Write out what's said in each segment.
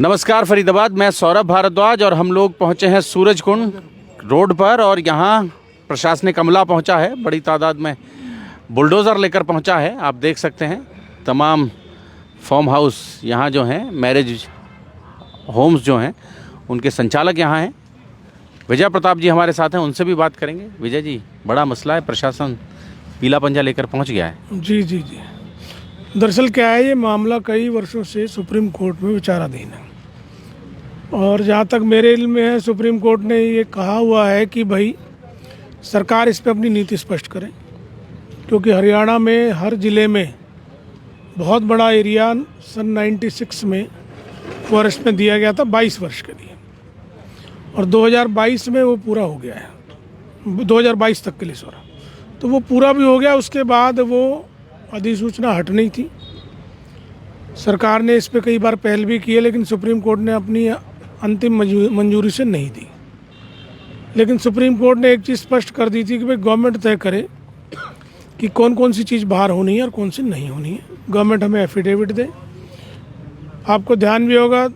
नमस्कार फरीदाबाद, मैं सौरभ भारद्वाज और हम लोग पहुंचे हैं सूरजकुंड रोड पर और यहाँ प्रशासनिक अमला पहुंचा है, बड़ी तादाद में बुलडोज़र लेकर पहुंचा है। आप देख सकते हैं तमाम फार्म हाउस यहाँ जो हैं, मैरिज होम्स जो हैं, उनके संचालक यहाँ हैं। विजय प्रताप जी हमारे साथ हैं, उनसे भी बात करेंगे। विजय जी, बड़ा मसला है, प्रशासन पीला पंजा लेकर पहुँच गया है। जी। दरअसल क्या है, ये मामला कई वर्षों से सुप्रीम कोर्ट में विचाराधीन है और जहाँ तक मेरे इल्म में है, सुप्रीम कोर्ट ने ये कहा हुआ है कि भाई सरकार इस पे अपनी नीति स्पष्ट करे, क्योंकि हरियाणा में हर ज़िले में बहुत बड़ा एरिया सन 96 में फॉरेस्ट में दिया गया था 22 वर्ष के लिए, और 2022 में वो पूरा हो गया है, 2022 तक के लिए तो वो पूरा भी हो गया। उसके बाद वो अधिसूचना हट नहीं थी। सरकार ने इस पे कई बार पहल भी की है, लेकिन सुप्रीम कोर्ट ने अपनी अंतिम मंजूरी से नहीं दी। लेकिन सुप्रीम कोर्ट ने एक चीज़ स्पष्ट कर दी थी कि भाई गवर्नमेंट तय करे कि कौन कौन सी चीज़ बाहर होनी है और कौन सी नहीं होनी है। गवर्नमेंट हमें एफिडेविट दे। आपको ध्यान भी होगा,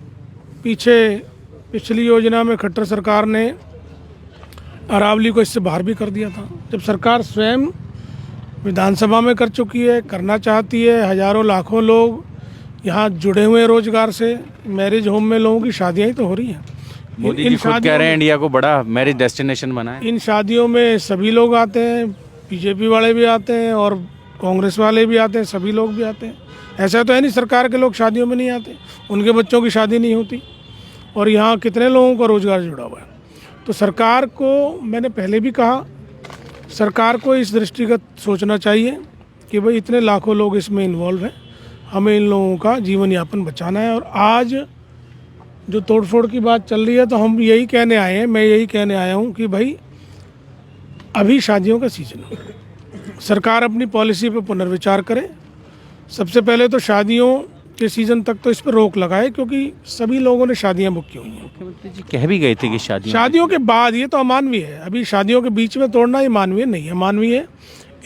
पिछली योजना में खट्टर सरकार ने अरावली को इससे बाहर भी कर दिया था। जब सरकार स्वयं विधानसभा में कर चुकी है, करना चाहती है, हजारों लाखों लोग यहाँ जुड़े हुए हैं रोजगार से, मैरिज होम में लोगों की शादियाँ ही तो हो रही हैं। मोदी जी खुद कह रहे हैं इंडिया को बड़ा मैरिज डेस्टिनेशन बनाएं। इन शादियों में सभी लोग आते हैं, बीजेपी वाले भी आते हैं और कांग्रेस वाले भी आते हैं, सभी लोग भी आते हैं। ऐसा तो है नहीं सरकार के लोग शादियों में नहीं आते, उनके बच्चों की शादी नहीं होती, और यहाँ कितने लोगों का रोजगार जुड़ा हुआ है। तो सरकार को, मैंने पहले भी कहा, सरकार को इस दृष्टिगत सोचना चाहिए कि भाई इतने लाखों लोग इसमें इन्वॉल्व हैं, हमें इन लोगों का जीवन यापन बचाना है। और आज जो तोड़फोड़ की बात चल रही है, तो हम यही कहने आए हैं, मैं यही कहने आया हूँ कि भाई अभी शादियों का सीजन है, सरकार अपनी पॉलिसी पर पुनर्विचार करे। सबसे पहले तो शादियों के सीज़न तक तो इस पर रोक लगाए, क्योंकि सभी लोगों ने शादियां बुक की हुई हैं। मुख्यमंत्री जी कह भी गए थे कि शादियों के बाद, ये तो अमानवीय है। अभी शादियों के बीच में तोड़ना ये मानवीय नहीं है, मानवीय है।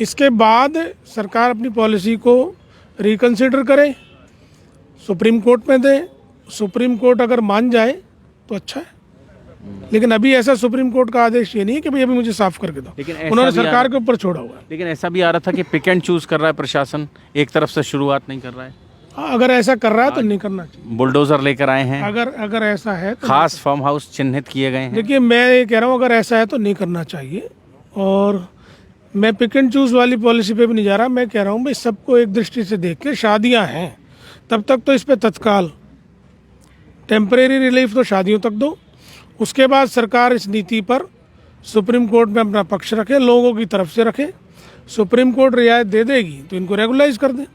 इसके बाद सरकार अपनी पॉलिसी को रिकन्सिडर करे, सुप्रीम कोर्ट में दे। सुप्रीम कोर्ट अगर मान जाए तो अच्छा है, लेकिन अभी ऐसा सुप्रीम कोर्ट का आदेश ये नहीं है कि भाई अभी मुझे साफ करके दो, उन्होंने सरकार के ऊपर छोड़ा हुआ है। लेकिन ऐसा भी आ रहा था कि पिक एंड चूज कर रहा है प्रशासन, एक तरफ से शुरुआत नहीं कर रहा है। अगर ऐसा कर रहा है तो नहीं करना चाहिए। बुलडोजर लेकर आए हैं, अगर ऐसा है तो खास फार्म हाउस चिन्हित किए गए हैं। देखिए, मैं ये कह रहा हूँ, अगर ऐसा है तो नहीं करना चाहिए। और मैं पिक एंड चूज वाली पॉलिसी पे भी नहीं जा रहा। मैं कह रहा हूँ भाई सबको एक दृष्टि से देख के, शादियाँ हैं तब तक तो इस पे तत्काल टेम्परेरी रिलीफ तो शादियों तक दो। उसके बाद सरकार इस नीति पर सुप्रीम कोर्ट में अपना पक्ष रखे, लोगों की तरफ से रखे। सुप्रीम कोर्ट रियायत दे देगी तो इनको रेगुलाइज कर दे,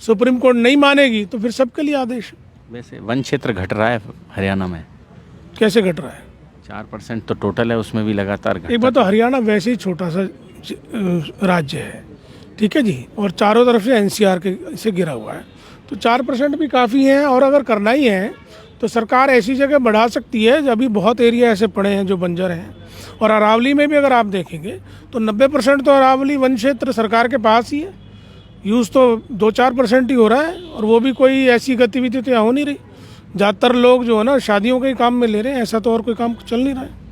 सुप्रीम कोर्ट नहीं मानेगी तो फिर सबके लिए आदेश। वैसे वन क्षेत्र घट रहा है हरियाणा में, कैसे घट रहा है? 4% तो टोटल है, उसमें भी लगातार एक बात तो, हरियाणा वैसे ही छोटा सा राज्य है, ठीक है जी, और चारों तरफ से एनसीआर के से घिरा हुआ है, तो 4% भी काफ़ी है। और अगर करना ही है तो सरकार ऐसी जगह बढ़ा सकती है, अभी बहुत एरिया ऐसे पड़े हैं जो बंजर हैं। और अरावली में भी अगर आप देखेंगे तो 90% तो अरावली वन क्षेत्र सरकार के पास ही है, यूज़ तो 2-4% ही हो रहा है, और वो भी कोई ऐसी गतिविधि तो यहाँ हो नहीं रही। ज़्यादातर लोग जो है ना शादियों के ही काम में ले रहे हैं, ऐसा तो और कोई काम चल नहीं रहा है।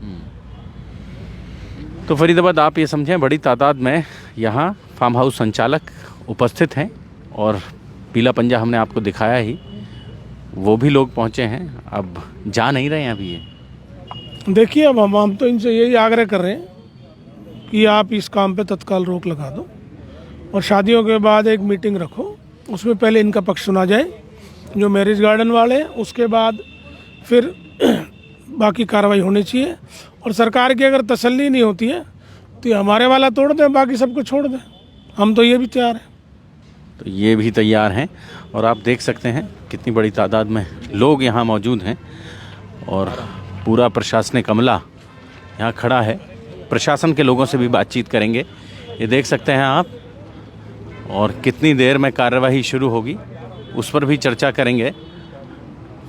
तो फरीदाबाद, आप ये समझें, बड़ी तादाद में यहाँ फार्म हाउस संचालक उपस्थित हैं और पीला पंजा हमने आपको दिखाया ही, वो भी लोग पहुँचे हैं। अब जा नहीं रहे हैं अभी ये। देखिए, अब हम तो इनसे यही आग्रह कर रहे हैं कि आप इस काम पे तत्काल रोक लगा दो और शादियों के बाद एक मीटिंग रखो, उसमें पहले इनका पक्ष सुना जाए, जो मैरिज गार्डन वाले हैं, उसके बाद फिर बाकी कार्रवाई होनी चाहिए। और सरकार की अगर तसल्ली नहीं होती है तो ये हमारे वाला तोड़ दें, बाकी सबको छोड़ दें, हम तो ये भी तैयार हैं। तो ये भी तैयार हैं, और आप देख सकते हैं कितनी बड़ी तादाद में लोग यहाँ मौजूद हैं और पूरा प्रशासनिक अमला यहाँ खड़ा है। प्रशासन के लोगों से भी बातचीत करेंगे, ये देख सकते हैं आप, और कितनी देर में कार्यवाही शुरू होगी उस पर भी चर्चा करेंगे।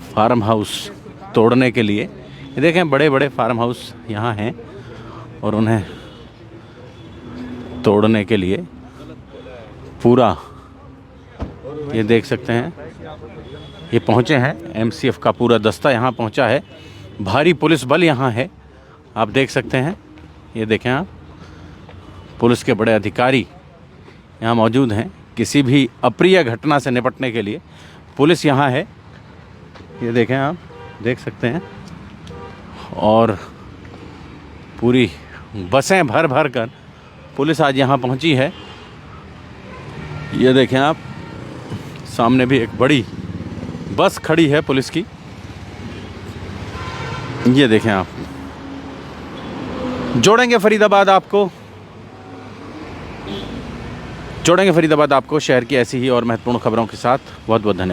फार्म हाउस तोड़ने के लिए, ये देखें बड़े बड़े फार्म हाउस यहाँ हैं और उन्हें तोड़ने के लिए पूरा, ये देख सकते हैं ये पहुंचे हैं, एमसीएफ का पूरा दस्ता यहाँ पहुंचा है, भारी पुलिस बल यहाँ है, आप देख सकते हैं। ये देखें आप, पुलिस के बड़े अधिकारी यहाँ मौजूद हैं। किसी भी अप्रिय घटना से निपटने के लिए पुलिस यहाँ है, ये देखें आप, देख सकते हैं। और पूरी बसें भर भर कर पुलिस आज यहाँ पहुँची है। ये देखें आप, सामने भी एक बड़ी बस खड़ी है पुलिस की, ये देखें आप। जोड़ेंगे फरीदाबाद आपको शहर की ऐसी ही और महत्वपूर्ण खबरों के साथ। बहुत बहुत धन्यवाद।